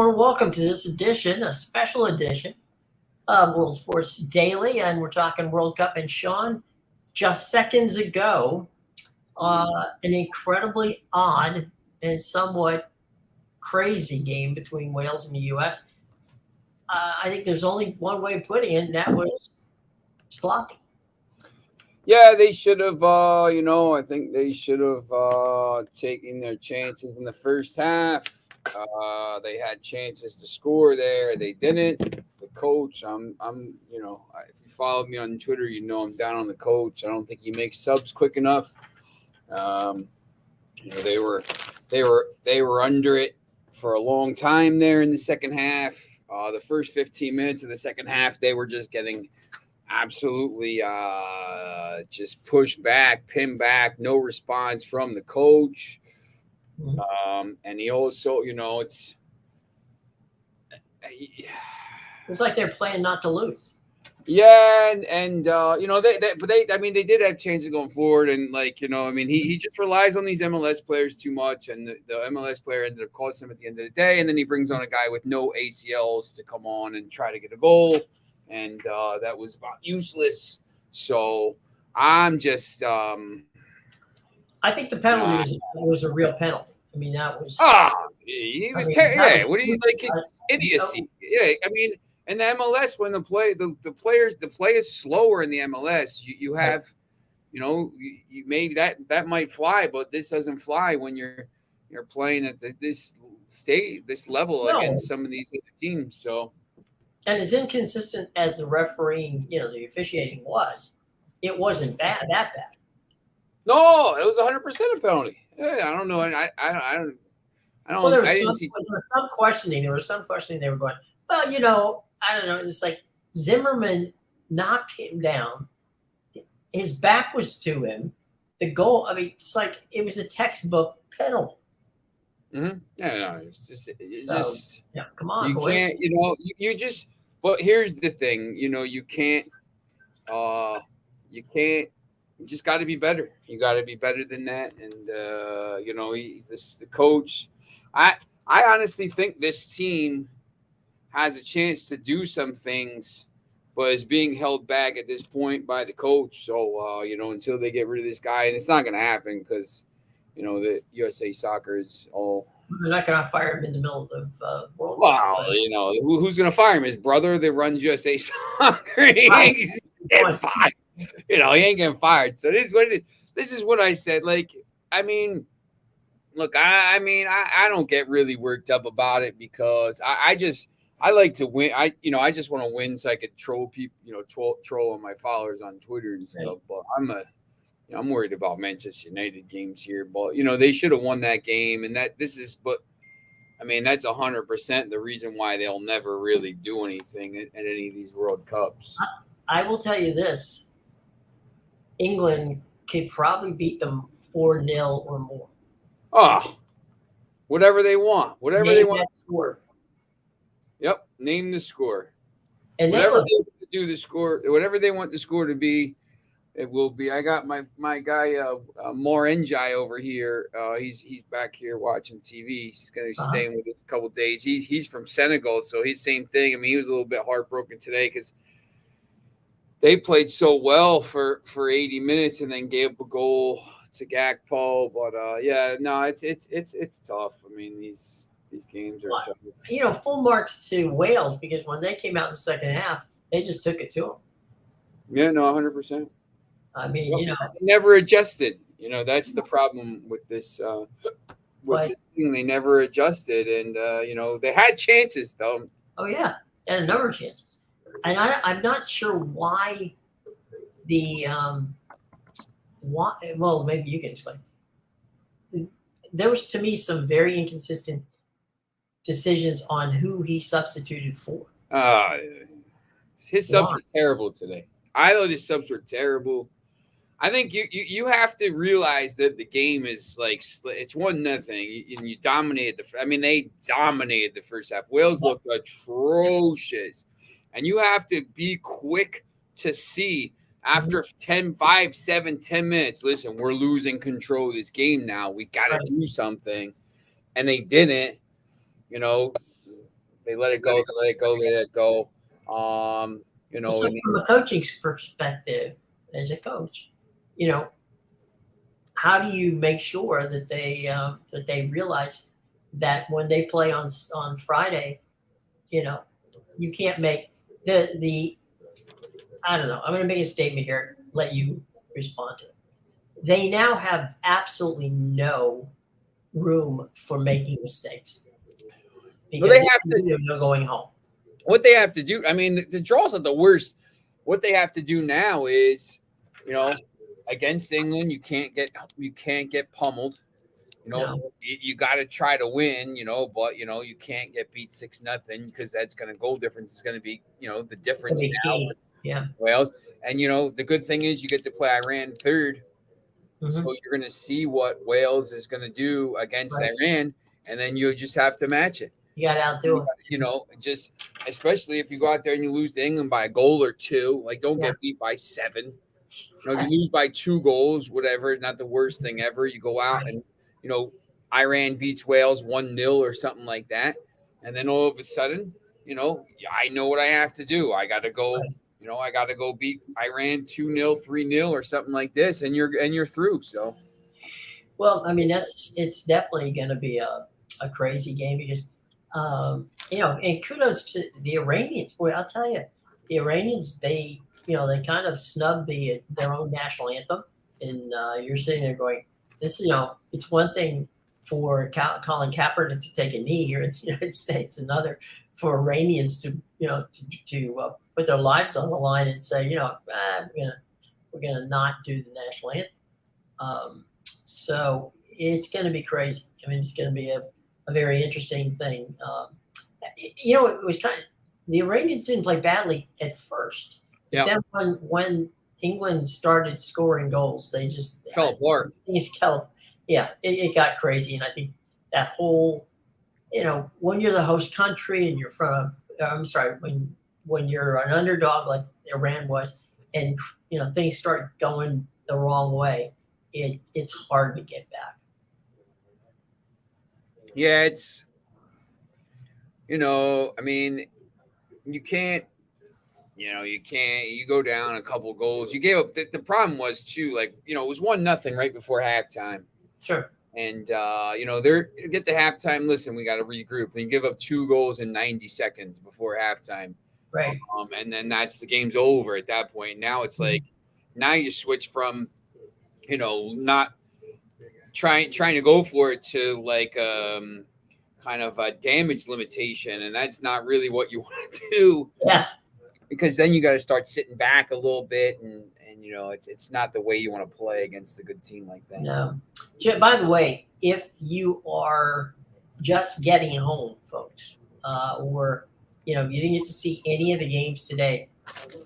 everyone. Welcome to this edition, a special edition of World Sports Daily, and we're talking World Cup. And Sean, just seconds ago, an incredibly odd and somewhat crazy game between Wales and the U.S. I think there's only one way of putting it, and that was sloppy. Yeah, they should have, I think they should have taken their chances in the first half. They had chances to score there. They didn't. The coach, if you follow me on Twitter, you know I'm down on the coach. I don't think he makes subs quick enough. They were under it for a long time there in the second half. The first 15 minutes of the second half, they were just getting absolutely just pushed back, pinned back, no response from the coach. And he also, it's like they're playing not to lose. Yeah, and they did have chances going forward, and he just relies on these MLS players too much, and the MLS player ended up costing him at the end of the day, and then he brings on a guy with no ACLs to come on and try to get a goal, and that was about useless. So I'm just I think the penalty was a real penalty. I mean, that was he was terrible. What do you like? Idiocy. Yeah, I mean. And the MLS, when the play is slower in the MLS, you have, you maybe that might fly, but this doesn't fly when you're playing at this level against some of these other teams. So, and as inconsistent as the refereeing, the officiating was, it wasn't that bad. No, it was 100% a penalty. Yeah, I don't know. I don't. Well, there was some questioning. There was some questioning. They were going, well, I don't know. It's like Zimmerman knocked him down. His back was to him. The goal, I mean, it's like it was a textbook penalty. Mm-hmm. Yeah, no, it's just come on, you boys. Can't, you just. But here's the thing, you can't. You just got to be better. You got to be better than that, and the coach. I honestly think this team has a chance to do some things, but is being held back at this point by the coach. So, until they get rid of this guy, and it's not going to happen because, the USA Soccer is all. They're not going to fire him in the middle of World Cup. Well, who's going to fire him? His brother that runs USA Soccer. He's getting fired. He ain't getting fired. So this is what it is. This is what I said. Look, I don't get really worked up about it because I like to win. I just want to win so I could troll people, troll on my followers on Twitter and stuff. But I'm worried about Manchester United games here. But they should have won that game, and that's 100% the reason why they'll never really do anything at any of these World Cups. I will tell you this: England could probably beat them 4-0 or more. Whatever they want, they want. Score. Yep, name the score. And whatever they want to do the score, whatever they want the score to be, it will be. I got my guy More Njai over here. He's back here watching TV. He's going to be staying with us a couple of days. He's from Senegal, so he's same thing. I mean, he was a little bit heartbroken today because they played so well for 80 minutes and then gave up a goal to Gakpo. But it's tough. I mean, these games are tough. Full marks to Wales because when they came out in the second half, they just took it to them. Yeah, no, 100%. I mean, they never adjusted. That's the problem with this. This thing, they never adjusted, and they had chances though. Oh yeah, and a number of chances. And I'm not sure why well, maybe you can explain. There was, to me, some very inconsistent decisions on who he substituted for. His subs were terrible today. I thought his subs were terrible. I think you have to realize that the game is it's 1-0, and you dominated they dominated the first half. Wales looked atrocious, and you have to be quick to see after 10 minutes. Listen, we're losing control of this game now. We got to do something, and they didn't. They let it go. They let it go. They let it go. So from a coaching perspective, as a coach, how do you make sure that they realize that when they play on Friday, you can't make the I don't know. I'm going to make a statement here. Let you respond to it. They now have absolutely no room for making mistakes because they have to. They're going home. What they have to do. I mean, the draws are the worst. What they have to do now is, against England, you can't get pummeled. You got to try to win. But you can't get beat 6-0 because that's going to goal difference is going to be the difference now. Yeah. Wales, and the good thing is you get to play Iran third, so you're going to see what Wales is going to do against Iran, and then you just have to match it. You got to outdo it. Just especially if you go out there and you lose to England by a goal or two, like don't get beat by 7. You lose by 2 goals, whatever. Not the worst thing ever. You go out and Iran beats Wales 1-0 or something like that, and then all of a sudden, I know what I have to do. I got to go. I got to go beat Iran 2-0, 3-0, or something like this, and you're through. So, well, I mean, it's definitely going to be a crazy game because, and kudos to the Iranians. Boy, I'll tell you, the Iranians they kind of snubbed their own national anthem, and you're sitting there going, this, it's one thing for Colin Kaepernick to take a knee here in the United States, another for Iranians to put their lives on the line and say, we're gonna not do the national anthem. So it's going to be crazy. I mean, it's going to be a very interesting thing. It was kind of the Iranians didn't play badly at first. Yeah. Then when England started scoring goals, they just fell apart. It got crazy, and I think that whole, when you're the host country and you're when you're an underdog like Iran was, and things start going the wrong way, it's hard to get back. Yeah, it's I mean, you can't. You go down a couple goals. You gave up. The problem was too, like it was 1-0 right before halftime. Sure. And they're get to halftime. Listen, we got to regroup. And you give up 2 goals in 90 seconds before halftime. Right. And then the game's over at that point. Now it's like, now you switch from, not trying to go for it to like kind of a damage limitation, and that's not really what you want to do. Yeah. Because then you got to start sitting back a little bit, and it's not the way you want to play against a good team like that. No. By the way, if you are just getting home, folks, or you didn't get to see any of the games today,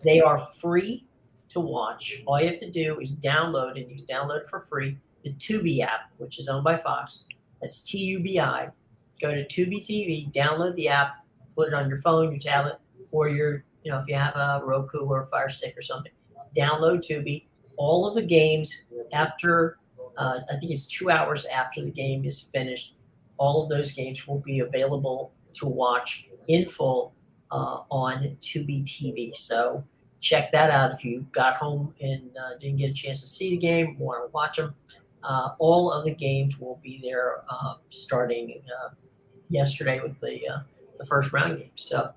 they are free to watch. All you have to do is download, and you can download it for free, the Tubi app, which is owned by Fox. That's TUBI. Go to Tubi TV, download the app, put it on your phone, your tablet, or your if you have a Roku or a Fire Stick or something, download Tubi. All of the games after, I think it's 2 hours after the game is finished, all of those games will be available to watch in full on Tubi TV. So check that out if you got home and didn't get a chance to see the game, want to watch them. All of the games will be there starting yesterday with the first round games. So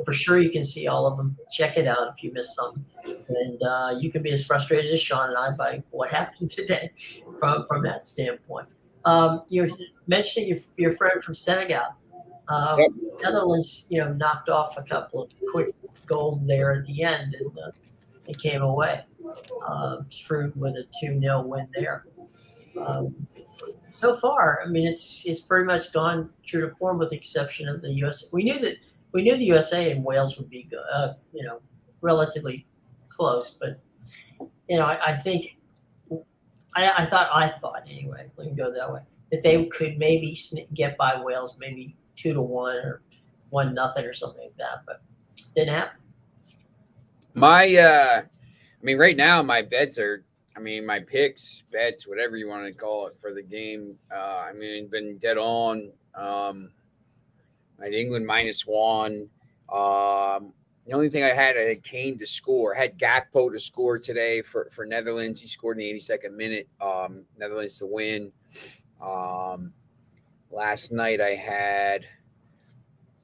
for sure you can see all of them. Check it out if you missed something. And you can be as frustrated as Sean and I by what happened today from that standpoint. You're mentioning your friend from Senegal. Netherlands, knocked off a couple of quick goals there at the end, and it came away through with a 2-0 win there. So far, I mean, it's pretty much gone true to form, with the exception of the USA. We knew the USA and Wales would be good, relatively close, but I think I thought anyway. We can go that way, that they could maybe get by Wales, maybe 2-1 or 1-0 or something like that, but didn't happen. Right now my bets are. My picks, bets, whatever you want to call it for the game, been dead on. Right, England -1. The only thing I had Kane to score. I had Gakpo to score today for Netherlands. He scored in the 82nd minute. Netherlands to win. Last night I had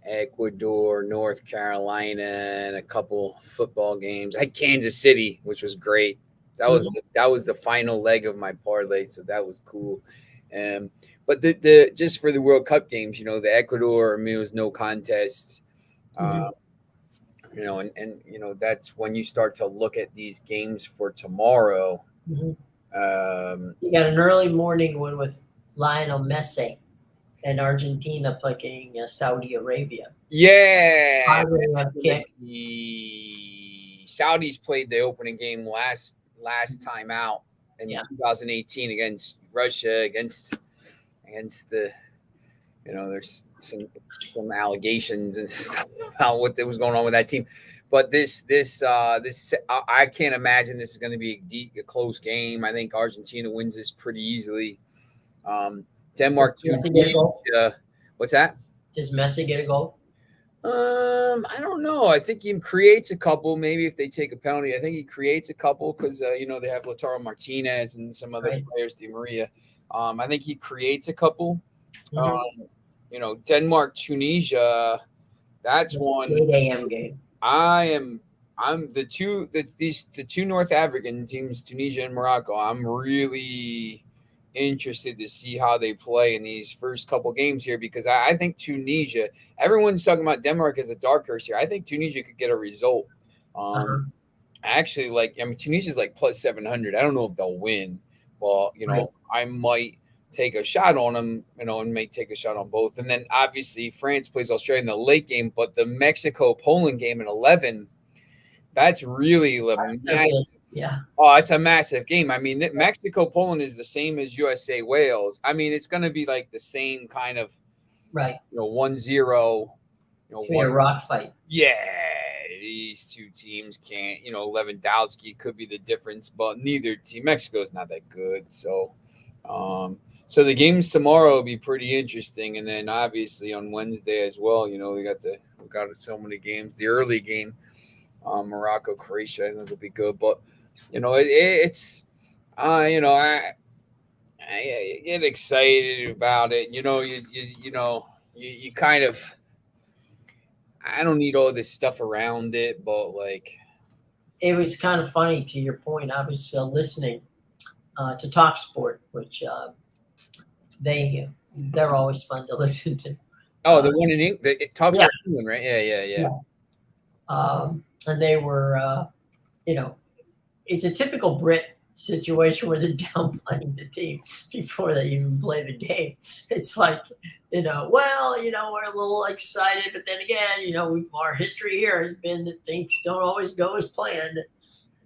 Ecuador, North Carolina, and a couple football games. I had Kansas City, which was great. That was the final leg of my parlay, so that was cool. But the just for the World Cup games, the Ecuador, I mean, it was no contest. And that's when you start to look at these games for tomorrow. You got an early morning one with Lionel Messi and Argentina playing Saudi Arabia. Yeah, Kick. The Saudis played the opening game last time out in 2018 against Russia, against the, there's some allegations and stuff about what was going on with that team. But this I can't imagine this is going to be a close game. I think Argentina wins this pretty easily. Denmark, Tunisia. What's that? Does Messi get a goal? I don't know. I think he creates a couple. Maybe if they take a penalty, I think he creates a couple because they have Lautaro Martinez and some other players, Di Maria. I think he creates a couple. Denmark, Tunisia. That's one 8 a.m. game. I'm the two North African teams, Tunisia and Morocco. I'm really interested to see how they play in these first couple games here because I think Tunisia. Everyone's talking about Denmark as a dark horse here. I think Tunisia could get a result. Actually, Tunisia's like plus 700. I don't know if they'll win, but I might take a shot on them, and may take a shot on both. And then obviously France plays Australia in the late game, but the Mexico-Poland game at 11, that's really massive. Yeah. Oh, it's a massive game. I mean, Mexico-Poland is the same as USA-Wales. I mean, it's going to be like the same kind of, 1-0. It's going to be a rock fight. Yeah, these two teams can't, Lewandowski could be the difference, but neither team. Mexico is not that good. So, so the games tomorrow will be pretty interesting, and then obviously on Wednesday as well. We got so many games. The early game, Morocco, Croatia, I think will be good. But it's I get excited about it. You kind of. I don't need all this stuff around it, but it was kind of funny to your point. I was listening to Talk Sport, which they're always fun to listen to. Oh, the one in England, Talk Sport England, right? Yeah. And they were, it's a typical Brit situation where they're downplaying the team before they even play the game. It's like, we're a little excited, but then again, our history here has been that things don't always go as planned.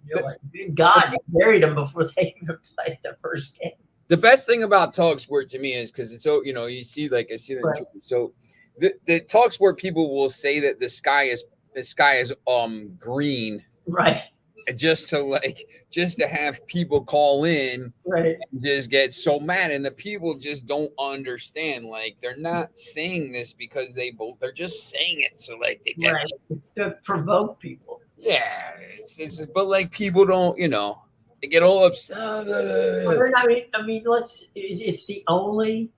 You're like, God, you buried them before they even played the first game. The best thing about Talk Sport to me is because it's so, you see, I see it. Right. So the Talk Sport people will say that the sky is green, right? Just to have people call in, right? And just get so mad, and the people just don't understand. They're not saying this because they're just saying it so they get right. It's to provoke people. Yeah, but people don't, they get all upset. I mean, it's the only.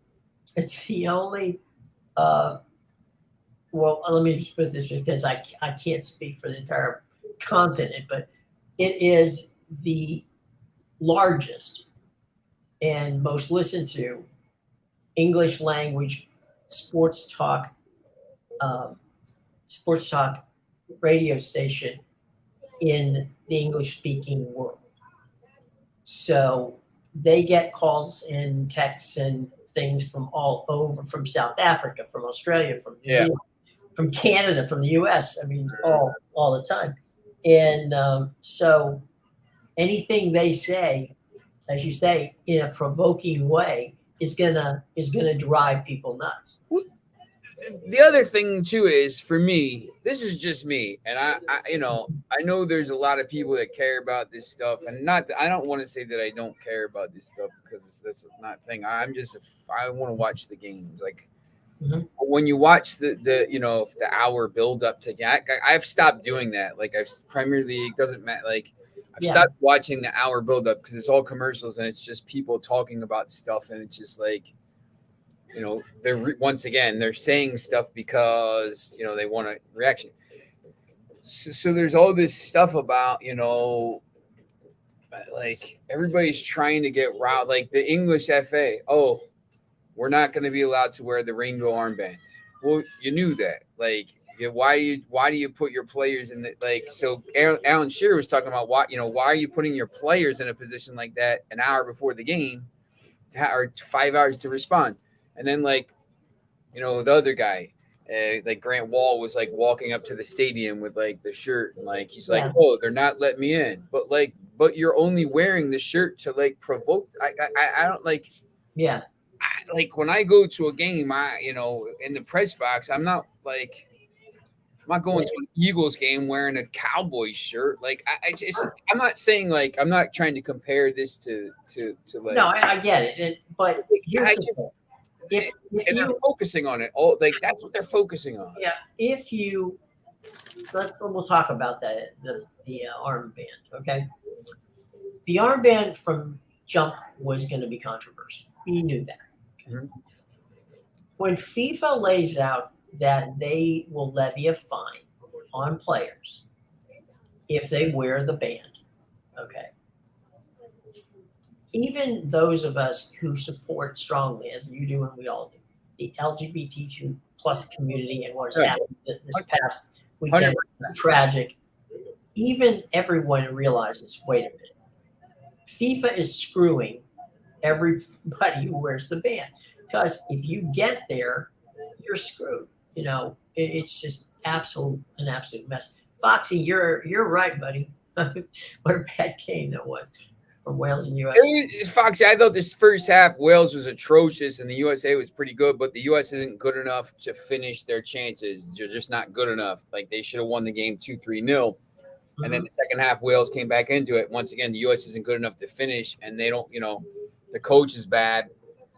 Well, let me just put this because I can't speak for the entire continent, but it is the largest and most listened to English language sports talk radio station in the English speaking world. So they get calls and texts and things from all over, from South Africa, from Australia, from New Zealand, from Canada, from the US. I mean, all the time. And so anything they say, as you say, in a provoking way is gonna drive people nuts. The other thing too is, for me, this is just me, and I know there's a lot of people that care about this stuff, and I don't want to say that I don't care about this stuff because that's not a thing. I want to watch the games. Mhm. When you watch the hour build up to that, I've stopped doing that. Like I've Premier League doesn't matter. Like I've Yeah. stopped watching the hour build up because it's all commercials and it's just people talking about stuff and it's just like, once again they're saying stuff because they want a reaction. So there's all this stuff about like everybody's trying to get riled. Like the English FA, oh, we're not going to be allowed to wear the rainbow armbands. Well, you knew that. Like, why do you put your players in the like? So Alan Shearer was talking about why are you putting your players in a position like that an hour before the game, or 5 hours to respond, and then the other guy. Like Grant Wall was like walking up to the stadium with like the shirt and like he's like, Yeah. oh, they're not letting me in, but you're only wearing the shirt to like provoke. I don't like. Yeah. Like when I go to a game, in the press box, I'm not going to an Eagles game wearing a Cowboys shirt. Like I'm not saying like I'm not trying to compare this to like. No, I get it. But here's the thing. If they're focusing on it, all like that's what they're focusing on. Yeah, we'll talk about that the armband. Okay, the armband from jump was going to be controversial. You knew that. Okay? Mhm. When FIFA lays out that they will levy a fine on players if they wear the band, okay. Even those of us who support strongly, as you do and we all do, the LGBTQ plus community and what's happened this past weekend, tragic. Even everyone realizes, wait a minute, FIFA is screwing everybody who wears the band. Because if you get there, you're screwed. It's just an absolute mess. Foxy, you're right, buddy. What a bad game that was from Wales and US. Foxy, I thought this first half Wales was atrocious and the USA was pretty good, but the US isn't good enough to finish their chances. They're just not good enough. Like they should have won the game 2-3-0. And then the second half, Wales came back into it. Once again, the U.S. isn't good enough to finish, and they don't, the coach is bad.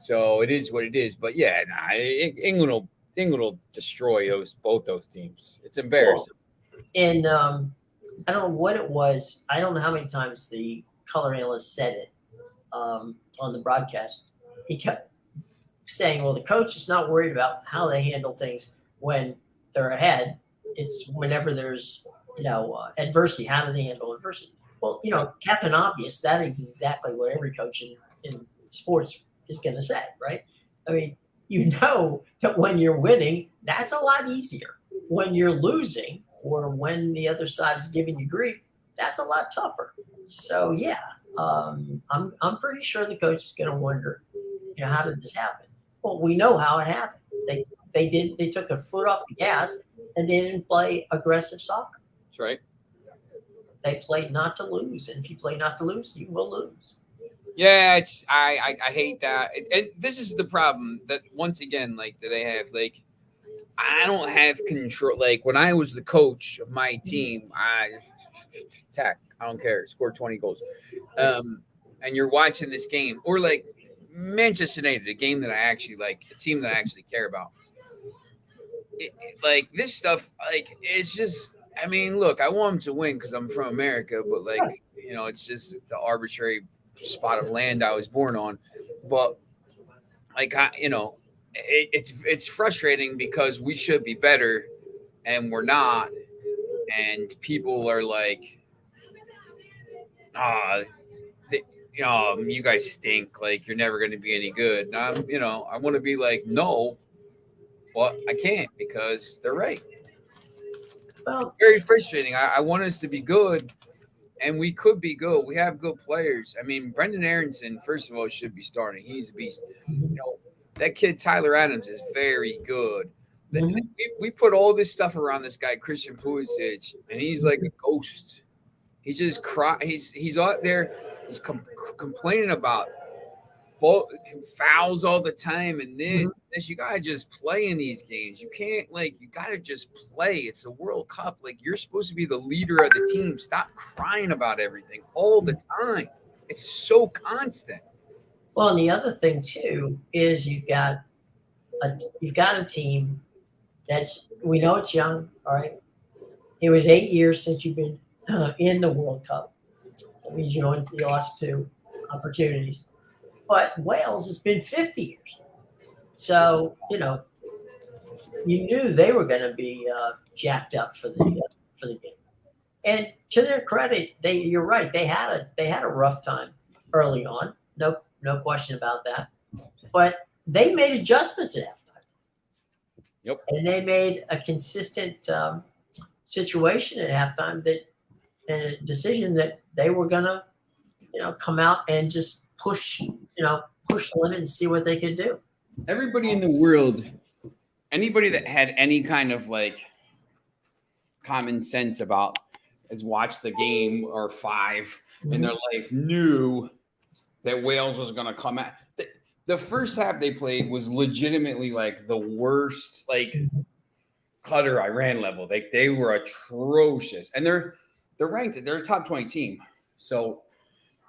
So it is what it is. But yeah, England will destroy both those teams. It's embarrassing. And I don't know what it was. I don't know how many times the color analyst said it on the broadcast. He kept saying, well, the coach is not worried about how they handle things when they're ahead. It's whenever there's adversity. How do they handle adversity? Well, Captain Obvious, that is exactly what every coach in sports is going to say, right? I mean, that when you're winning, that's a lot easier. When you're losing or when the other side is giving you grief, that's a lot tougher. So, yeah, I'm pretty sure the coach is going to wonder, how did this happen? Well, we know how it happened. They took their foot off the gas and they didn't play aggressive soccer. That's right. They played not to lose, and if you play not to lose, you will lose. Yeah, I hate that, and this is the problem that once again, like that I have, like I don't have control. Like when I was the coach of my team, I don't care, scored 20 goals, and you're watching this game, or like Manchester United, a game that I actually like, a team that I actually care about. Like this stuff, like it's just. I mean, look, I want them to win because I'm from America, but like, it's just the arbitrary spot of land I was born on. But like, it's frustrating because we should be better and we're not. And people are like, you guys stink. Like, you're never going to be any good. And I want to be like, no, but I can't because they're right. Well, It's very frustrating. I want us to be good, and we could be good. We have good players. I mean, Brendan Aronson, first of all, should be starting. He's a beast. That kid Tyler Adams is very good. Mm-hmm. We put all this stuff around this guy Christian Pulisic, and he's like a ghost. He's just He's out there. He's complaining about fouls all the time, and this. You gotta just play in these games. You can't you gotta just play. It's a World Cup. Like you're supposed to be the leader of the team. Stop crying about everything all the time. It's so constant. Well, and the other thing too is you've got you've got a team we know it's young. All right, it was 8 years since you've been in the World Cup. That means you lost 2 opportunities. But Wales has been 50 years, so you knew they were going to be jacked up for the game. And to their credit, you're right. They had a rough time early on. No question about that. But they made adjustments at halftime. Yep. And they made a consistent situation at halftime and a decision that they were gonna, come out and just push the limit and see what they could do. Everybody in the world, anybody that had any kind of like common sense about has watched the game or 5 in their life knew that Wales was going to come out. The first half they played was legitimately like the worst, like Qatar Iran level. They were atrocious, and they're ranked. They're a top 20 team, so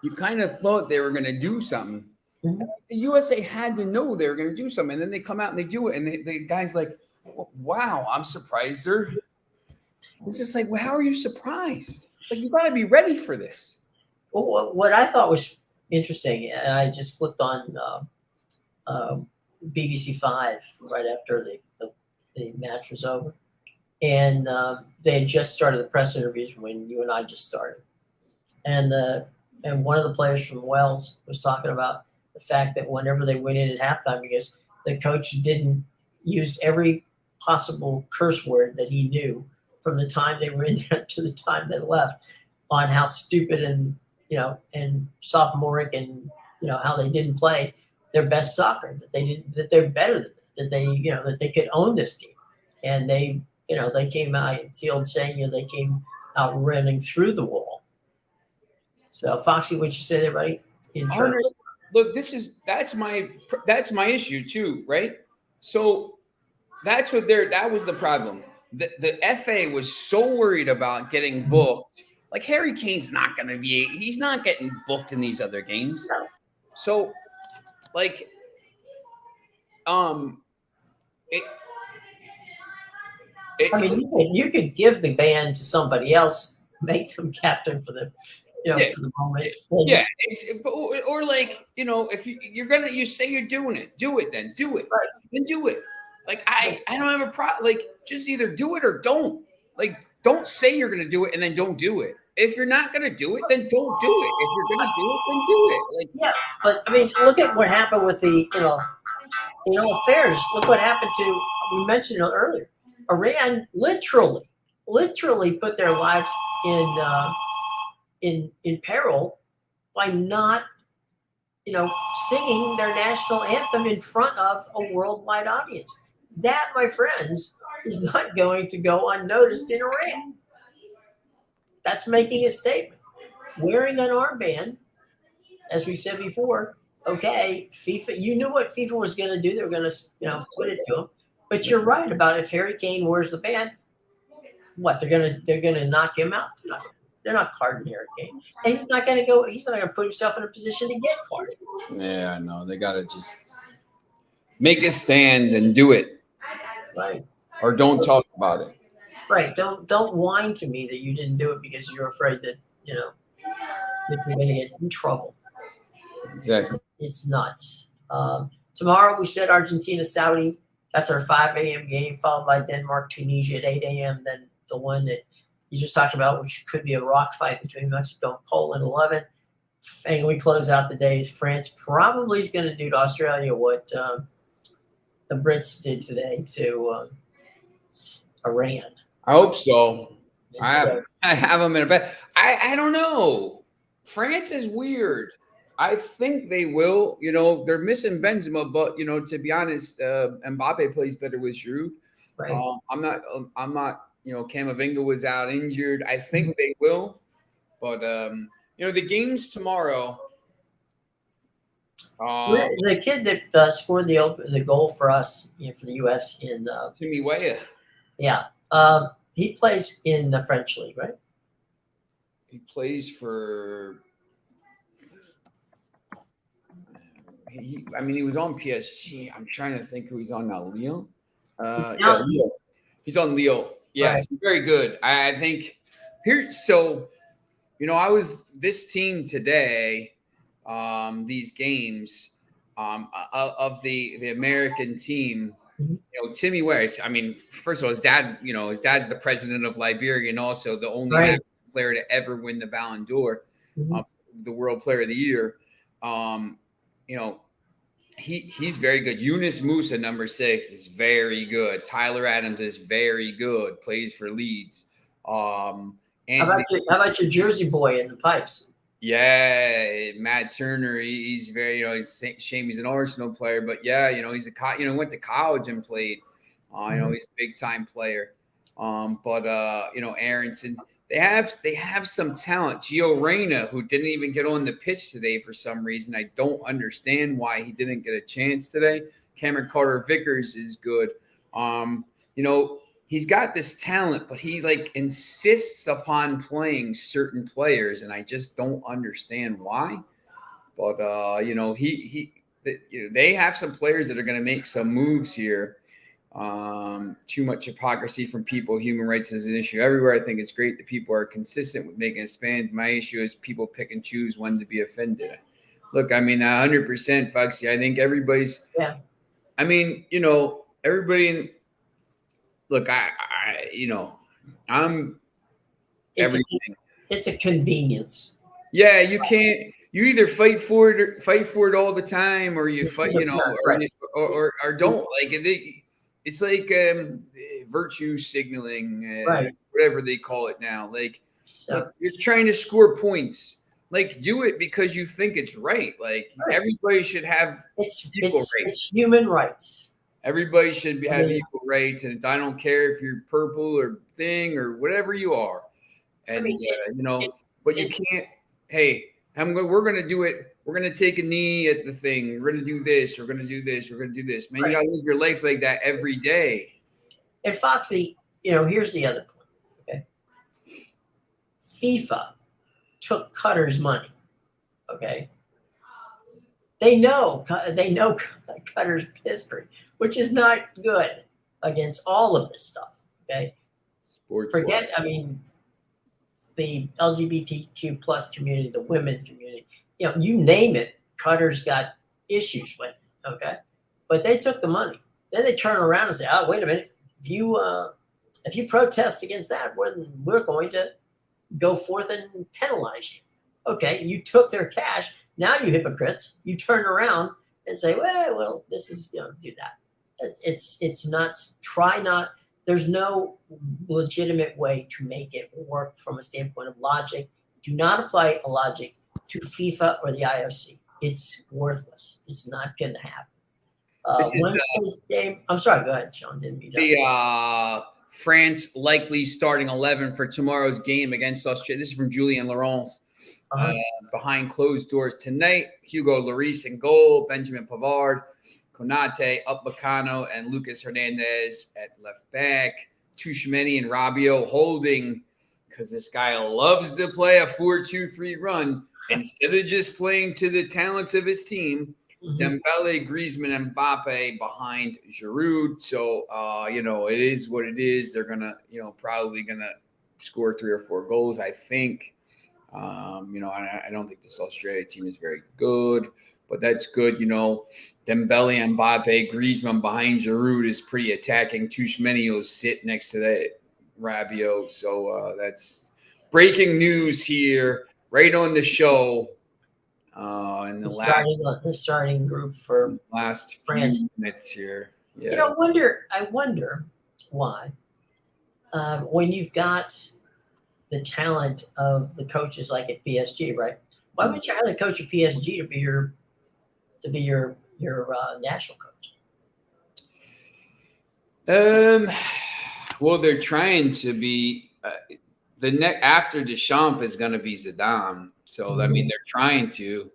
you kind of thought they were going to do something. The USA had to know they were going to do something, and then they come out and they do it, and the guys like, wow, I'm surprised. It's just like, well, how are you surprised? Like, you got to be ready for this. Well, what I thought was interesting, and I just flipped on BBC 5 right after the match was over, and they had just started the press interviews when you and I just started, and one of the players from Wales was talking about the fact that whenever they went in at halftime, because the coach didn't use every possible curse word that he knew from the time they were in there to the time they left, on how stupid and sophomoric and how they didn't play their best soccer, that they're better than that they could own this team, and they came out. It's the old saying, they came out running through the wall. So Foxy, what you say there, buddy? Look, that's my issue too, right? So that was the problem. The FA was so worried about getting booked. Like, Harry Kane's he's not getting booked in these other games. So, like, you could give the band to somebody else, make them captain for the for the moment. Yeah, or like, if you say you're doing it, do it then. Do it. Right. Then do it. Like, I don't have a problem. Like, just either do it or don't. Like, don't say you're gonna do it and then don't do it. If you're not gonna do it, then don't do it. If you're gonna do it, then do it. Like, yeah, but I mean, look at what happened with the affairs. Look what happened to, we mentioned it earlier. Iran literally put their lives in peril by not singing their national anthem in front of a worldwide audience. That, my friends, is not going to go unnoticed in Iran. That's making a statement. Wearing an armband, as we said before, okay, FIFA, you knew what FIFA was going to do. They were going to, put it to him. But you're right about if Harry Kane wears the band, what, they're gonna knock him out? They're not carding Harry Kane, and he's not gonna put himself in a position to get carded. Yeah, I know. They gotta just make a stand and do it, right? Or don't talk about it. Right. Don't whine to me that you didn't do it because you're afraid that that you're gonna get in trouble. Exactly. It's nuts. Tomorrow we said Argentina, Saudi. That's our 5 a.m. game, followed by Denmark, Tunisia at 8 a.m. Then the one that you just talked about, which could be a rock fight between Mexico and Poland, 11. And we close out the days. France probably is going to do to Australia what the Brits did today to Iran. I hope so. I have them in a bet. I don't know. France is weird. I think they will. They're missing Benzema, but to be honest, Mbappe plays better with Giroud. Right. I'm not. Camavinga was out injured. I think they will, but the games tomorrow. The kid that scored the goal for us, for the U.S. in Timmy Weah. Yeah, he plays in the French league, right? He plays for. I mean, he was on PSG. I'm trying to think who he's on now. Lyon. Now Lyon. He's on Lyon. Yes, right. very good. I think here. So, I was this team today. These games of the American team. Mhm. Timmy West. I mean, first of all, his dad's the president of Liberia and also the only Right. African player to ever win the Ballon d'Or, Mhm. the World Player of the Year. You know, he's very good. Yunus Musa, number 6, is very good. Tyler Adams is very good. Plays for Leeds. Anthony. How about your Jersey boy in the pipes? Yeah, Matt Turner. He's very, he's shame he's an Arsenal player, but yeah, he's went to college and played. He's a big time player. Aronson. They have some talent. Gio Reyna, who didn't even get on the pitch today for some reason. I don't understand why he didn't get a chance today. Cameron Carter-Vickers is good. He's got this talent, but he insists upon playing certain players, and I just don't understand why. But they have some players that are going to make some moves here. Too much hypocrisy from people. Human rights is an issue everywhere. I think it's great that people are consistent with making a stand. My issue is people pick and choose when to be offended. Look, I mean, 100%, Foxy. I think everybody's. Yeah. I mean, everybody in. Look, I'm everything. It's a convenience. Yeah, you can't. You either fight for it all the time, or you fight, right. or don't. It's like virtue signaling, Right. whatever they call it now. So you're trying to score points. Do it because you think it's right. Right. Everybody should have equal rights. It's human rights. Everybody should have equal rights, and I don't care if you're purple or thing or whatever you are. And but you can't. Hey, we're going to do it. We're going to take a knee at the thing. We're going to do this. We're going to do this. We're going to do this. Man, right. You got to live your life like that every day. And Foxy, here's the other point. Okay, FIFA took Qatar's money. Okay. They know Qatar's history, which is not good against all of this stuff. Okay, forget. I mean, the LGBTQ plus community, the women's community. You name it. Qatar's got issues with it. Okay, but they took the money. Then they turn around and say, "Oh, wait a minute. If you protest against that, we're going to go forth and penalize you." Okay, you took their cash. Now, you hypocrites, you turn around and say, well, this is, do that. It's nuts. Try not. There's no legitimate way to make it work from a standpoint of logic. Do not apply a logic to FIFA or the IOC. It's worthless. It's not going to happen. Wednesday's game. I'm sorry. Go ahead, Sean. Didn't mean the France likely starting 11 for tomorrow's game against Australia. This is from Julien Laurence. Behind closed doors tonight, Hugo Lloris in goal, Benjamin Pavard, Konate, Upamecano, and Lucas Hernandez at left back. Tchouaméni and Rabiot holding, because this guy loves to play a 4-2-3 run instead of just playing to the talents of his team. Dembele, Griezmann, and Mbappe behind Giroud. So, it is what it is. They're gonna, probably gonna score 3 or 4 goals, I think. I don't think this Australia team is very good, but that's good. Dembele, Mbappe, Griezmann behind Giroud is pretty attacking. Tchouaméni will sit next to that Rabiot. So that's breaking news here, right on the show. In the starting group for last France few minutes here. Yeah. I wonder why when you've got the talent of the coaches like at PSG, right? Why would you hire the coach of PSG to be your national coach? Well, they're trying to be after Deschamps is going to be Zidane. So I mean, they're trying to.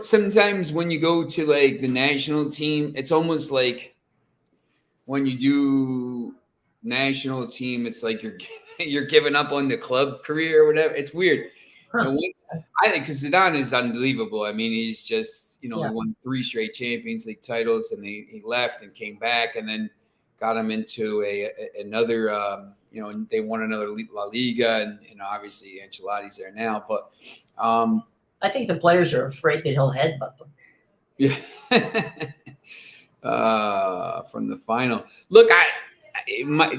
Sometimes when you go to the national team, it's almost like when you do national team, it's like you're giving up on the club career or whatever. It's weird. Huh. I think because Zidane is unbelievable. I mean, he's just, he Yeah. won 3 straight Champions League titles, and he left and came back, and then got him into another. They won another La Liga, and obviously Ancelotti's there now. But I think the players are afraid that he'll headbutt them. yeah, from the final. Look,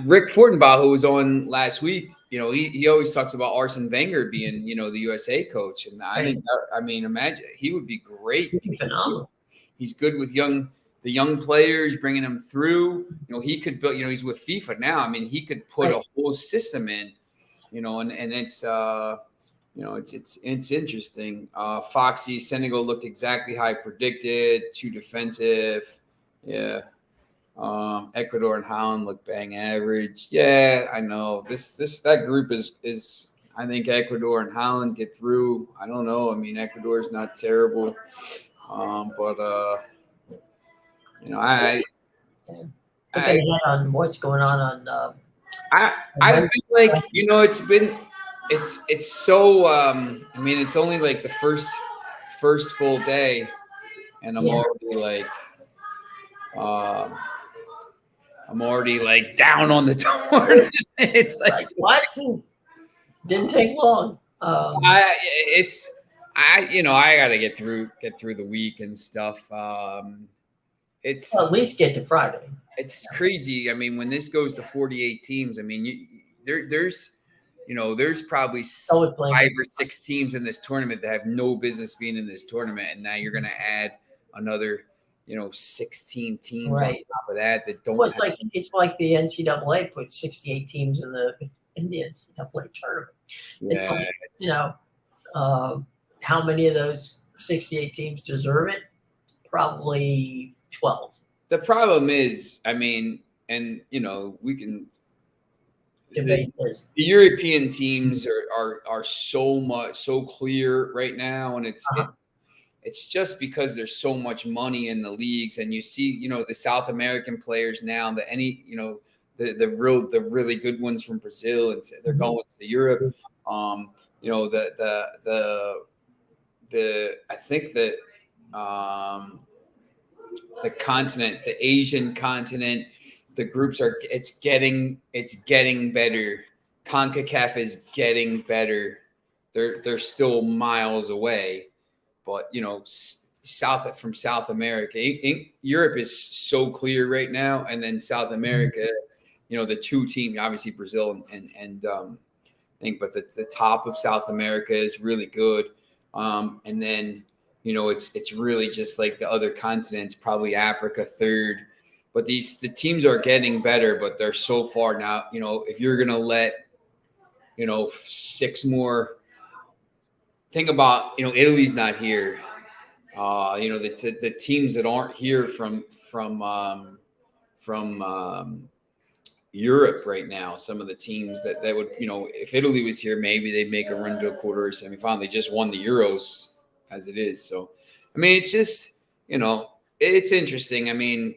Rick Fortenbaugh, who was on last week, he always talks about Arsene Wenger being, the USA coach, and I think, imagine he would be great. He'd be phenomenal. He's good with the young players, bringing them through. He could build. He's with FIFA now. I mean, he could put a whole system in. And it's it's interesting. Foxy Senegal looked exactly how I predicted. Too defensive. Yeah. Ecuador and Holland look bang average. Yeah, I know. That group is I think Ecuador and Holland get through. I don't know. I mean, Ecuador's not terrible. But Looking ahead on what's going on I feel like it's so I mean, it's only like the first full day, and I'm already like down on the tournament. It's like what? Didn't take long. I gotta get through the week and stuff. It's at least get to Friday. It's crazy. I mean, when this goes to 48 teams, I mean, there's probably 5 or 6 teams in this tournament that have no business being in this tournament, and now you're going to add another 16 teams on top of that don't. Well, it's like the NCAA put 68 teams in the NCAA tournament. Yeah. It's like how many of those 68 teams deserve it? Probably 12. The problem is, I mean, and we can debate this. The European teams are so clear right now, and it's just because there's so much money in the leagues, and you see, the South American players now, the really good ones from Brazil, and they're going to Europe. I think that the continent, the Asian continent, the groups it's getting better. CONCACAF is getting better. They're still miles away, but from South America, Europe is so clear right now, and then South America, the 2 teams, obviously Brazil and I think, but the top of South America is really good, and then it's really just like the other continents, probably Africa third. But the teams are getting better, but they're so far now. If you're gonna let 6 more, think about Italy's not here. The teams that aren't here from Europe right now. Some of the teams that would if Italy was here, maybe they'd make a run to a quarter or semifinal. They just won the Euros as it is. So, I mean, it's just it's interesting. I mean,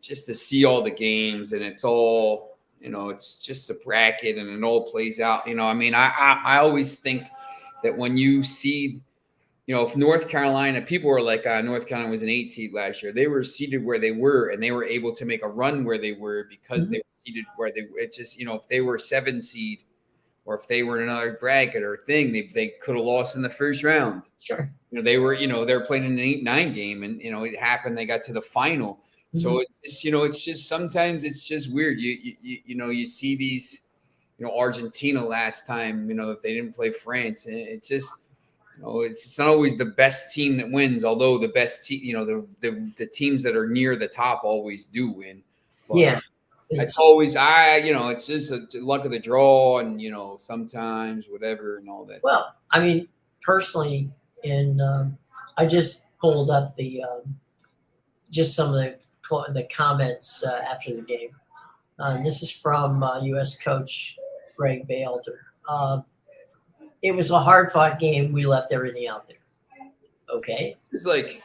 just to see all the games, and it's all, it's just a bracket, and it all plays out. I mean, I always think that when you see, if North Carolina, people were like, North Carolina was an 8 seed last year. They were seated where they were, and they were able to make a run where they were because they were seated where they were. It's just, if they were a 7 seed, or if they were in another bracket or thing, they could have lost in the first round. Sure. They were playing an 8-9 game, and it happened. They got to the final. So it's just, it's just sometimes it's just weird. You see these, Argentina last time, if they didn't play France, and it's just, it's not always the best team that wins. Although the best team, the teams that are near the top always do win. But yeah. It's always it's just a luck of the draw, and sometimes whatever and all that. Well, I mean, personally, I just pulled up the just some of the comments after the game. This is from U.S. coach Greg Berhalter. It was a hard-fought game. We left everything out there. Okay. It's like,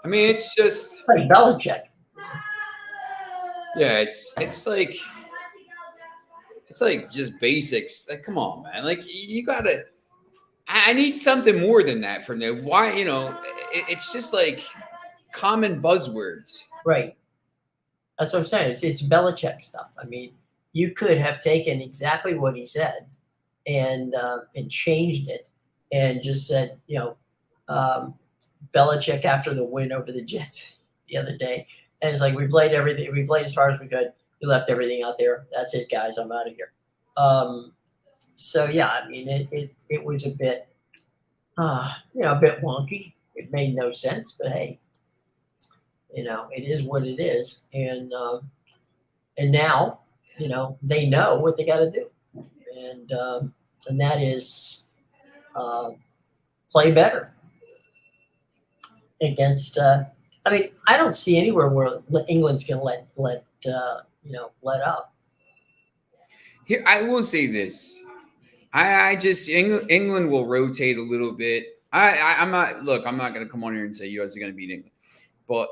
I mean, it's just it's like Belichick. Yeah, it's it's like just basics. Like, come on, man. Like, you gotta. I need something more than that from them. Why, it's just like common buzzwords. Right. That's what I'm saying. It's Belichick stuff. I mean, you could have taken exactly what he said and changed it and just said, Belichick after the win over the Jets the other day, and it's like we played everything. We played as hard as we could. We left everything out there. That's it, guys. I'm out of here. So yeah, I mean, it was a bit, a bit wonky. It made no sense, but hey, it is what it is, and now, they know what they got to do, and that is play better against. I mean, I don't see anywhere where England's going to let up. Here, I will say this. I just England will rotate a little bit. I'm not going to come on here and say US are going to beat England, but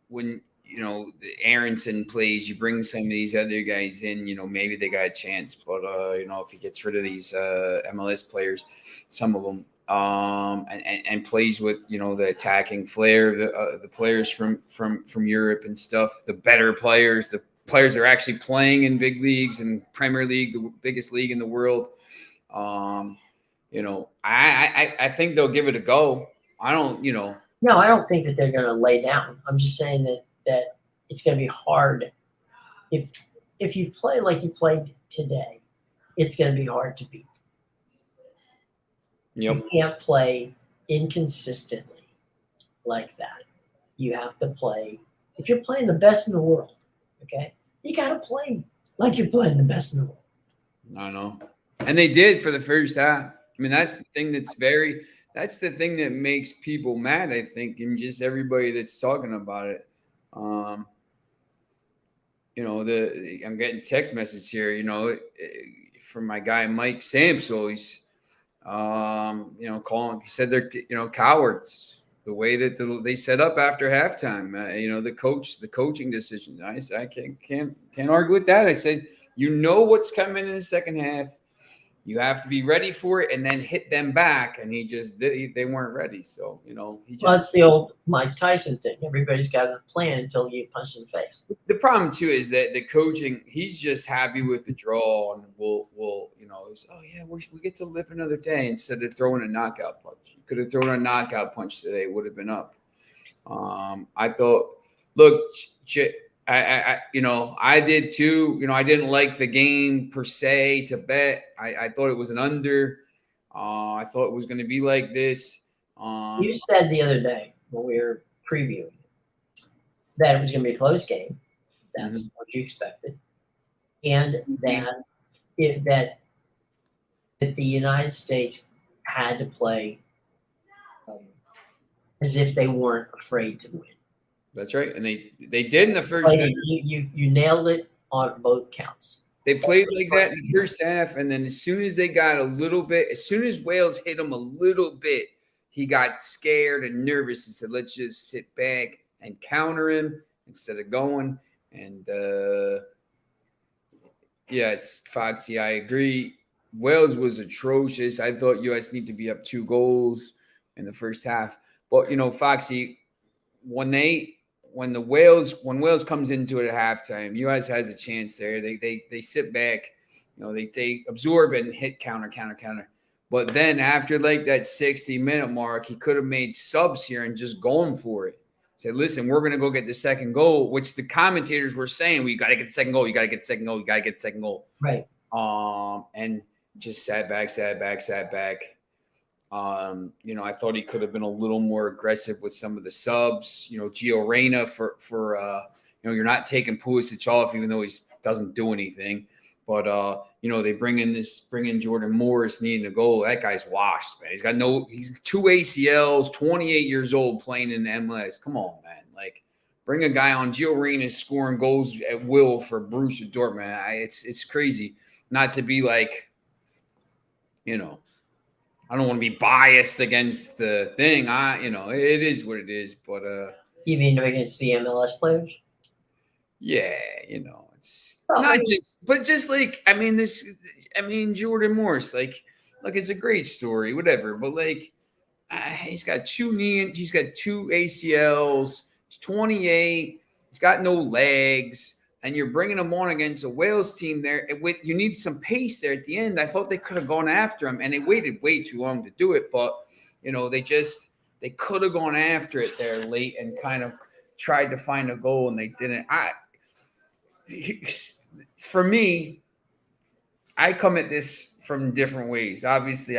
when the Aronson plays, you bring some of these other guys in. Maybe they got a chance, but if he gets rid of these MLS players, some of them, and plays with the attacking flair, the players from Europe and stuff, the better players, the players that are actually playing in big leagues and Premier League, the biggest league in the world. I think they'll give it a go. I don't. No, I don't think that they're going to lay down. I'm just saying that it's going to be hard. If you play like you played today, it's going to be hard to beat. Yep. You can't play inconsistently like that. You have to play. If you're playing the best in the world, okay, you got to play like you're playing the best in the world. I know. And they did for the first half. I mean, that's the thing that's the thing that makes people mad, I think, and just everybody that's talking about it. I'm getting text message here, from my guy Mike Samso. He's calling. He said they're cowards. The way that they set up after halftime, the coaching decision. I can't argue with that. I said, what's coming in the second half. You have to be ready for it and then hit them back. And they weren't ready. So, well, that's the old Mike Tyson thing. Everybody's got a plan until you punch in the face. The problem too is that the coaching, he's just happy with the draw and we get to live another day instead of throwing a knockout punch. You could have thrown a knockout punch today. It would have been up. I thought, look, I did too. I didn't like the game per se to bet. I thought it was an under. I thought it was going to be like this. You said the other day when we were previewing that it was going to be a close game. That's what you expected, and that the United States had to play as if they weren't afraid to win. That's right, and they did in the first half. You nailed it on both counts. They played like that in the first half, and then as soon as they got as soon as Wales hit him a little bit, he got scared and nervous and said, "Let's just sit back and counter him instead of going." And yes, Foxy, I agree. Wales was atrocious. I thought US need to be up 2 goals in the first half, but Foxy, when Wales comes into it at halftime, US has a chance there. They sit back, they absorb and hit counter. But then after like that 60-minute mark, he could have made subs here and just going for it. Said, listen, we're gonna go get the second goal, which the commentators were saying, we got to get the second goal. You got to get the second goal. You got to get the second goal. Right. And just sat back. I thought he could have been a little more aggressive with some of the subs. Gio Reyna for you're not taking Pulisic off, even though he doesn't do anything. But they bring in Jordan Morris needing a goal. That guy's washed, man. He's 2 ACLs, 28 years old, playing in the MLS. Come on, man. Like, bring a guy on. Gio Reyna scoring goals at will for Borussia Dortmund. It's crazy. Not to be like, I don't want to be biased against the thing. It is what it is. But you mean against the MLS players? Yeah, Well, I Not mean, just, but just like Jordan Morris, like it's a great story, whatever. But like, he's got he's got two ACLs. He's 28. He's got no legs, and you're bringing him on against a Wales team there. With you need some pace there at the end. I thought they could have gone after him, and they waited way too long to do it. But they could have gone after it there late and kind of tried to find a goal, and they didn't. For me, I come at this from different ways. Obviously,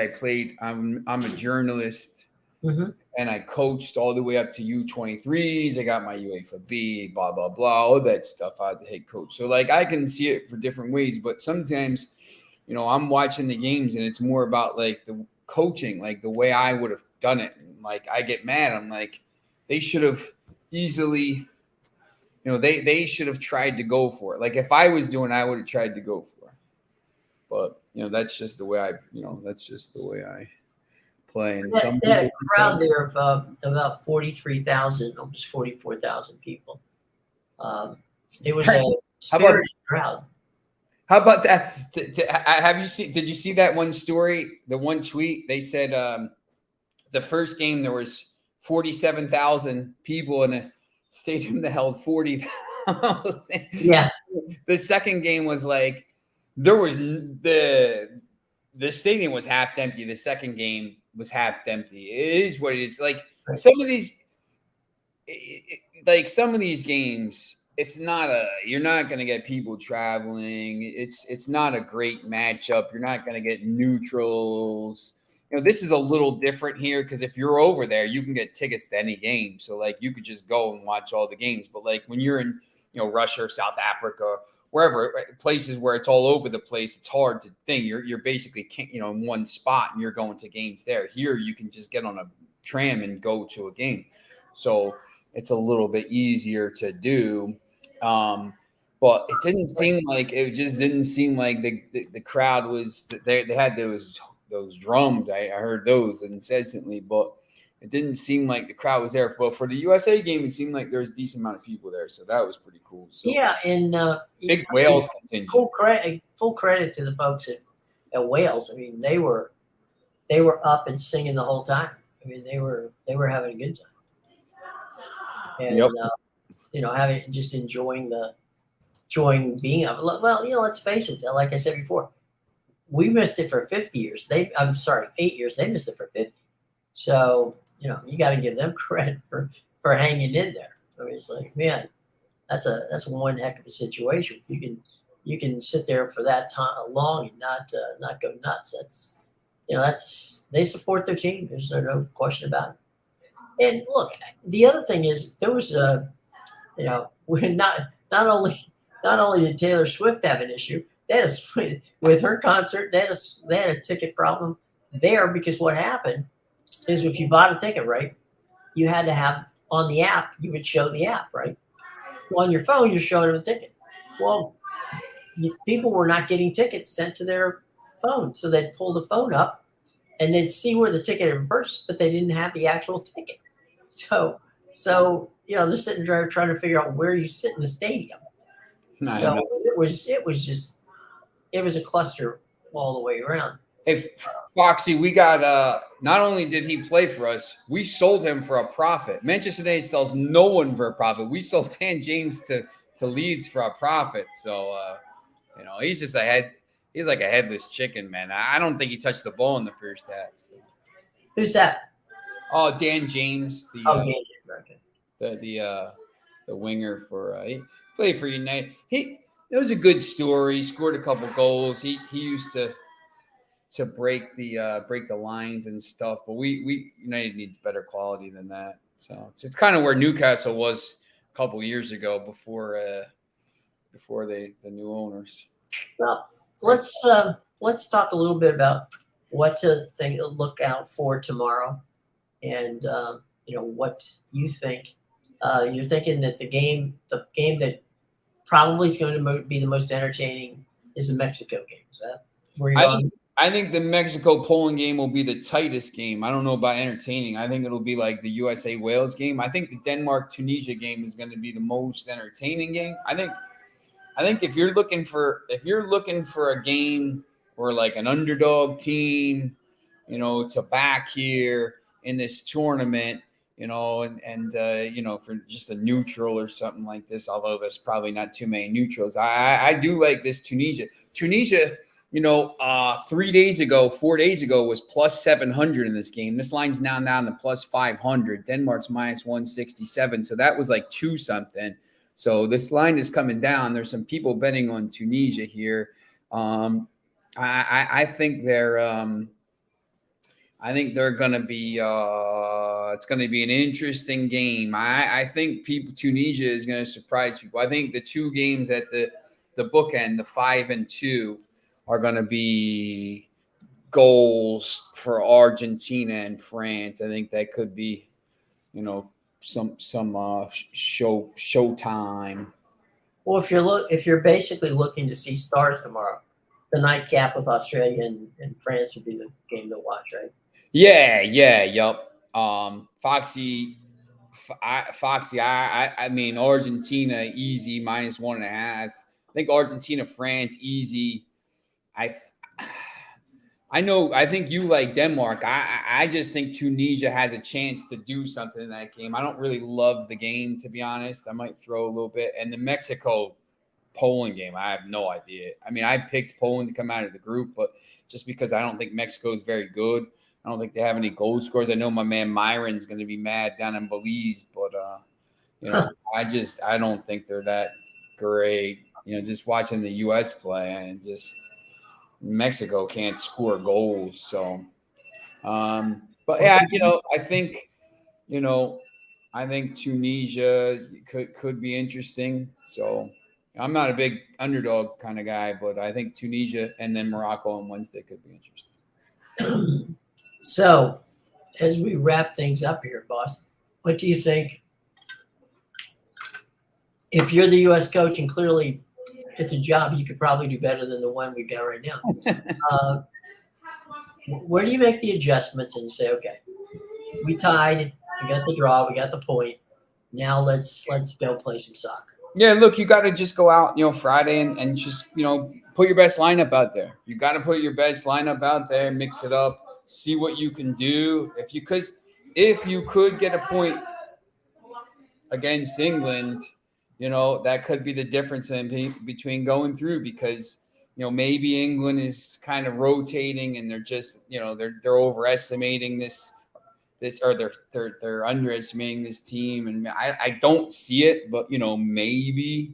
I'm a journalist, mm-hmm. and I coached all the way up to U23s. I got my UEFA B, blah blah blah, all that stuff. I was a head coach, so like I can see it for different ways. But sometimes, I'm watching the games, and it's more about like the coaching, like the way I would have done it. And like I get mad. I'm like, they should have easily. They should have tried to go for it. Like if I was doing, I would have tried to go for it. But that's just the way I play. And They had a crowd there of about 43,000, almost 44,000 people. It was a spirited crowd. How about that? Did you see that one story? The one tweet they said the first game there was 47,000 people in a stadium that held 40,000. Yeah. The second game was like there was the stadium was half empty. The second game was half empty. It is what it is. Like some of these games, you're not going to get people traveling. It's not a great matchup. You're not going to get neutrals. This is a little different here because if you're over there, you can get tickets to any game. So like you could just go and watch all the games. But like when you're in, Russia or South Africa, wherever places where it's all over the place, it's hard to think. You're basically in one spot and you're going to games there. Here you can just get on a tram and go to a game. So it's a little bit easier to do. But it didn't seem like the crowd was they had those drums. I heard those incessantly, but it didn't seem like the crowd was there. But for the USA game, it seemed like there was a decent amount of people there, so that was pretty cool. So, yeah, and big Wales contingent. Full credit to the folks at Wales. I mean, they were up and singing the whole time. I mean, they were having a good time, and enjoying being up. Well, let's face it. Like I said before, we missed it for 50 years. 8 years. They missed it for 50. So, you got to give them credit for hanging in there. I mean, it's like, man, that's one heck of a situation. You can sit there for that time long and not go nuts. They support their team. There's no question about it. And look, the other thing is there was when not only did Taylor Swift have an issue, with her concert, they had a ticket problem there because what happened is if you bought a ticket, right, you had to have on the app, you would show the app, right? Well, on your phone, you're showing them a ticket. Well, people were not getting tickets sent to their phone. So they'd pull the phone up and they'd see where the ticket had been purchased, but they didn't have the actual ticket. So they're sitting there trying to figure out where you sit in the stadium. So it was a cluster all the way around. Hey, Foxy, we got not only did he play for us, we sold him for a profit. Manchester United sells no one for a profit. We sold Dan James to Leeds for a profit. So he's just he's like a headless chicken, man. I don't think he touched the ball in the first half. So. Who's that? Oh, Dan James, the winger for he played for United. It was a good story. He scored a couple goals. He used to break the lines and stuff, but we United needs better quality than that. So it's kind of where Newcastle was a couple years ago before the new owners. Well, let's talk a little bit about what to look out for tomorrow, and what you think. You're thinking that the game that probably is going to be the most entertaining is the Mexico game. Is that where you're on? I think the Mexico-Poland game will be the tightest game. I don't know about entertaining. I think it'll be like the USA-Wales game. I think the Denmark-Tunisia game is going to be the most entertaining game. I think I think if you're looking for a game or like an underdog team, to back here in this tournament, and for just a neutral or something like this, although there's probably not too many neutrals. I do like this Tunisia. 4 days ago was plus 700 in this game. This line's now down to plus 500. Denmark's minus 167. So that was like 2 something. So this line is coming down. There's some people betting on Tunisia here. I think they're going to be. It's going to be an interesting game. I think Tunisia is going to surprise people. I think the 2 games at the bookend, the 5 and 2, are going to be goals for Argentina and France. I think that could be, some showtime. Well, if you're basically looking to see stars tomorrow, the nightcap with Australia and France would be the game to watch, right? Yup. Foxy. I mean, Argentina easy minus 1.5. I think Argentina, France easy. I know. I think you like Denmark. I just think Tunisia has a chance to do something in that game. I don't really love the game, to be honest. I might throw a little bit. And the Mexico-Poland game, I have no idea. I mean, I picked Poland to come out of the group, but just because I don't think Mexico is very good. I don't think they have any goal scores. I know my man Myron's going to be mad down in Belize, but I don't think they're that great. Just watching the U.S. play and just Mexico can't score goals. So, but yeah, I think Tunisia could be interesting. So I'm not a big underdog kind of guy, but I think Tunisia and then Morocco on Wednesday could be interesting. So, as we wrap things up here, boss, what do you think? If you're the U.S. coach, and clearly it's a job you could probably do better than the one we got right now, where do you make the adjustments and you say, okay, we tied, we got the draw, we got the point. Now let's go play some soccer. Yeah, look, you got to just go out, Friday and just, put your best lineup out there. You got to put your best lineup out there, mix it up, see what you can do. If you could get a point against England, that could be the difference between going through, because, maybe England is kind of rotating and they're just, they're overestimating this or they're underestimating this team. And I don't see it, but, maybe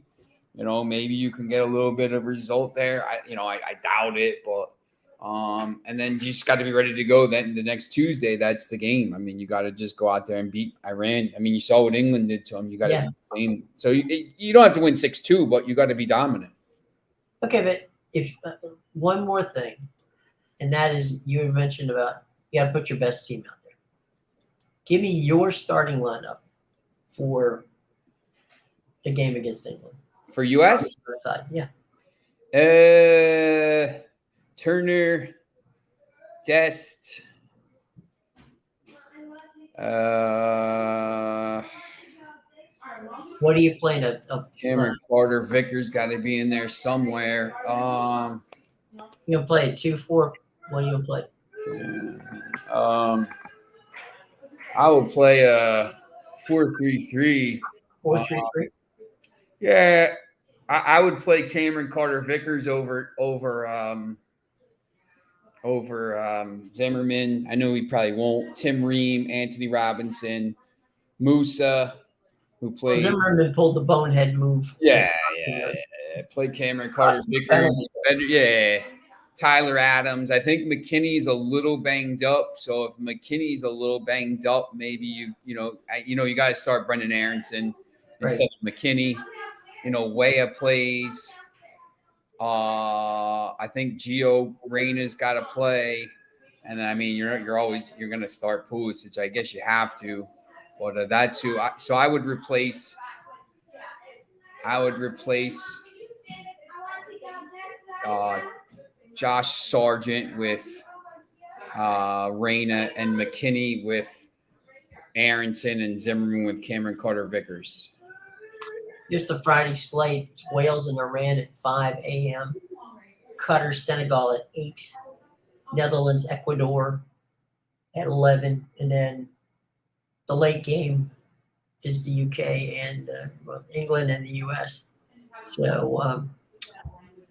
you can get a little bit of result there. I doubt it, but and then you just got to be ready to go. Then the next Tuesday, that's the game. I mean, you got to just go out there and beat Iran. I mean, you saw what England did to them. You got to be the same. So you don't have to win 6-2, but you got to be dominant. Okay, but if one more thing, and that is you had mentioned about you got to put your best team out there. Give me your starting lineup for the game against England. For U.S.? Yeah. Turner, Dest. What are you playing? Cameron Carter Vickers got to be in there somewhere. You gonna play a 2-4? What are you gonna play? I will play a 4-3-3. 4-3-3. Yeah, I would play Cameron Carter Vickers over Zimmerman. I know he probably won't. Tim Ream, Anthony Robinson, Musa, who played. Zimmerman pulled the bonehead move. Yeah. Play Cameron Carter Vickers. Yeah. Tyler Adams. I think McKinney's a little banged up. So if McKinney's a little banged up, maybe you got to start Brendan Aronson instead of McKinney. Weah plays. I think Gio Reyna's got to play, and then you're going to start Pulisic. I guess you have to, but that's who. So I would replace. Josh Sargent with Reyna, and McKinney with Aronson, and Zimmerman with Cameron Carter Vickers. Here's the Friday slate. It's Wales and Iran at 5 a.m. Qatar, Senegal at 8. Netherlands, Ecuador at 11. And then the late game is the UK and England and the US. So,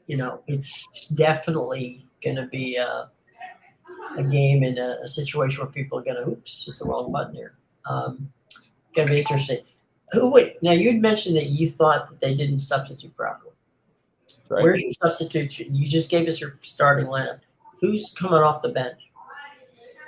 it's definitely going to be a game in a situation where people are going to, oops, hit the wrong button here. Going to be interesting. Now, you'd mentioned that you thought that they didn't substitute properly. Right. Where's your substitution? You just gave us your starting lineup. Who's coming off the bench?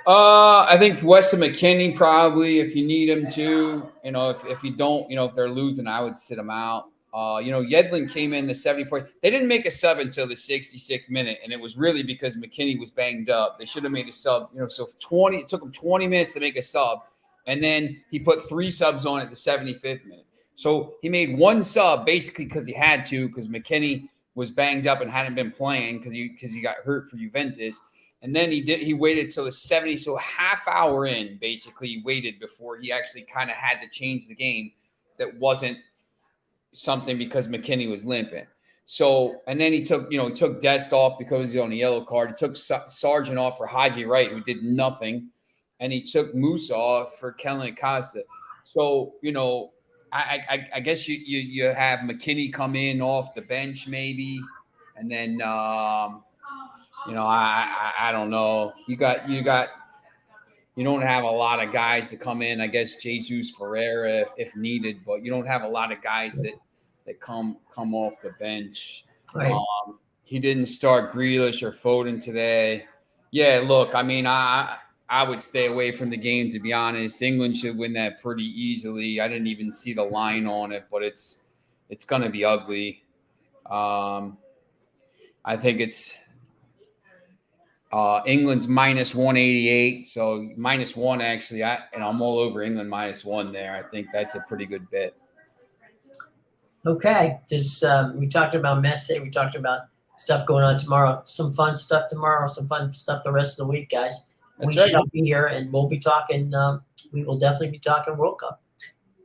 I think Weston McKennie probably, if you need him to. If you don't, if they're losing, I would sit him out. Yedlin came in the 74th. They didn't make a sub until the 66th minute, and it was really because McKennie was banged up. They should have made a sub. So it took him 20 minutes to make a sub, and then he put 3 subs on at the 75th minute. So he made 1 sub basically because he had to, because McKennie was banged up and hadn't been playing because he got hurt for Juventus. And then he waited till the 70, so a half hour in, basically, he waited before he actually kind of had to change the game. That wasn't something because McKennie was limping. So, and then he took Dest off because he was on a yellow card. He took Sargent off for Haji Wright, who did nothing. And he took Musa off for Kellen Acosta. So, I guess you have McKennie come in off the bench maybe. And then, I don't know. You don't have a lot of guys to come in. I guess Jesus Ferreira if needed, but you don't have a lot of guys that come off the bench. Right. He didn't start Grealish or Foden today. Yeah, look, I mean, I would stay away from the game, to be honest. England should win that pretty easily. I didn't even see the line on it, but it's going to be ugly. I think it's England's minus 188, so -1 actually. I'm all over England -1 there. I think that's a pretty good bet. Okay, we talked about Messi. We talked about stuff going on tomorrow. Some fun stuff tomorrow. Some fun stuff the rest of the week, guys. We shall be here, and we'll be talking. We will definitely be talking World Cup.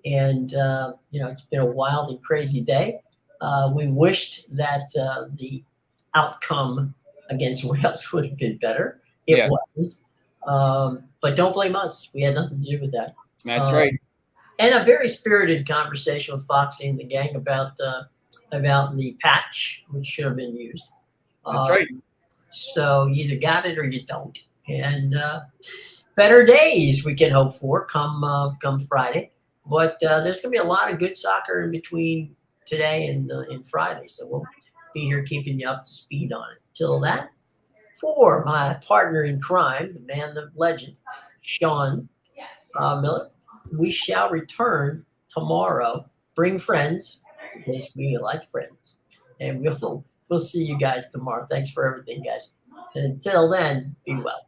And it's been a wild and crazy day. We wished that the outcome against Wales would have been better. It wasn't. But don't blame us. We had nothing to do with that. That's right. And a very spirited conversation with Foxy and the gang about the patch, which should have been used. That's right. So you either got it or you don't. And better days we can hope for come Friday. But there's going to be a lot of good soccer in between today and Friday. So we'll be here keeping you up to speed on it. Till that, for my partner in crime, the man, the legend, Sean Miller, we shall return tomorrow. Bring friends, because we like friends. And we'll see you guys tomorrow. Thanks for everything, guys. And until then, be well.